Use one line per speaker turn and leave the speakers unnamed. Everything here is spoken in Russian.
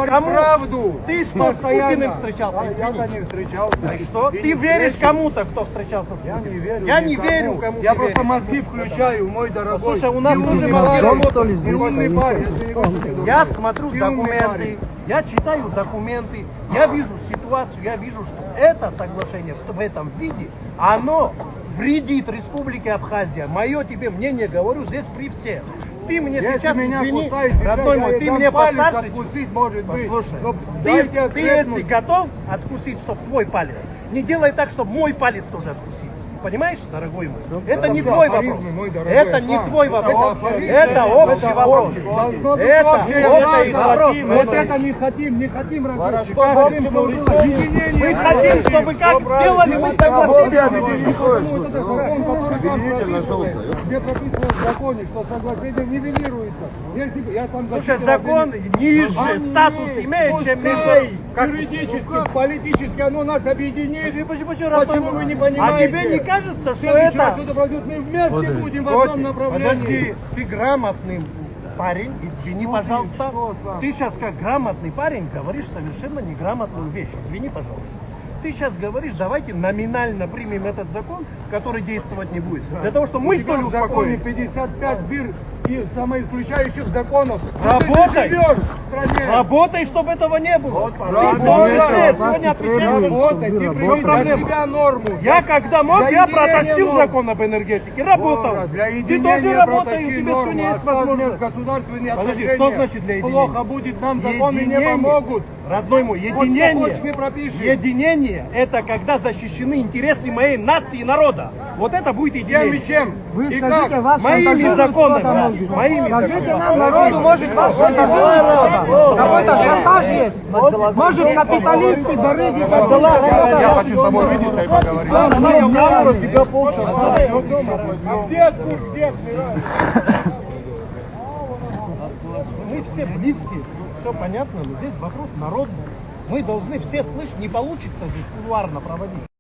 говорить правду.
Ты что, с Путиным встречался?
Я-то не встречался.
И что? Ты веришь кому-то, кто встречался с Путиным?
Я не верю.
Я не верю, кому
Я
ты
просто
веришь.
мозги включаю, мой дорогой.
Слушай, у нас
Ты
тоже
умный
мозги
парень,
работают.
ты умный парень.
Я смотрю
Ты умный
документы,
парень.
я читаю документы, я вижу ситуацию, я вижу, что это соглашение в этом виде, оно вредит Республике Абхазия. Мое тебе мнение говорю здесь при всех. Ты мне
Если
сейчас,
меня
извини,
пускаете,
родной мой, ты мне постарше.
откусить, может быть.
Послушай,
Но
ты
дайте
если
ответнуть.
готов откусить, чтобы твой палец, не делай так, чтобы мой палец тоже откусить. Понимаешь, дорогой мой? Это не
все
твой
афоризмы,
вопрос.
мой дорогой,
Это не
сам.
твой вопрос.
афоризмы,
Это общий вопрос.
Должно быть
Это
общее
общий
благо.
вопрос.
Вот это не хотим развить.
По общему решению. Мы хотим, чтобы как сделали мы соглашение.
Где прописано в законе, что соглашение нивелируется. Если бы я там
Слушай, закон ниже, статус имеет, чем между...
юридически, политически оно нас объединит.
Почему
вы не понимаете?
А тебе не кажется, что
Следующий раз
это...
сюда пройдет, мы вместе будем в
Вот,
одном направлении.
подожди, ты грамотный парень, извини, пожалуйста.
что сам?
Ты сейчас как грамотный парень говоришь совершенно неграмотную вещь. Извини, пожалуйста. Ты сейчас говоришь, давайте номинально примем этот закон, который действовать не будет. Для того, чтобы мы что ли
В законе
успокоились.
55 бир и самоисключающих законов.
Работай!
Ты живешь в стране.
Работай, чтобы этого не было. Ты в том
правильно.
числе сегодня отвечаешь.
Работай, ты прими для
проблема?
себя норму.
Я когда мог,
Для
я
единения
протащил
норм.
закон об энергетике, работал.
Для
Ты
единения
тоже работаешь, у
протащи
тебя
норму.
сегодня есть
Оставь
возможность.
государственные
Подожди,
отношения.
что значит для единения?
Плохо будет, нам законы не
Единение.
помогут.
Родной мой,
Вот что хочешь, мы
единение.
пропишем.
Единение – это когда защищены интересы моей нации и народа. Вот это будет
Тем и
единение.
чем.
Вы
И
скажите,
как?
вас
Моими
шантажируют
законами.
кто-то, может?
Моими
Скажите
законами.
нам, народу, может, вас шантажируют кто-то? Какой-то шантаж есть? Может, капиталисты, барыги,
Я хочу с тобой увидеться и поговорить.
Тебя полчаса. А где откуда? Где Мы все близкие, все понятно, но здесь вопрос народный. Мы должны все слышать, не получится здесь кулуарно проводить.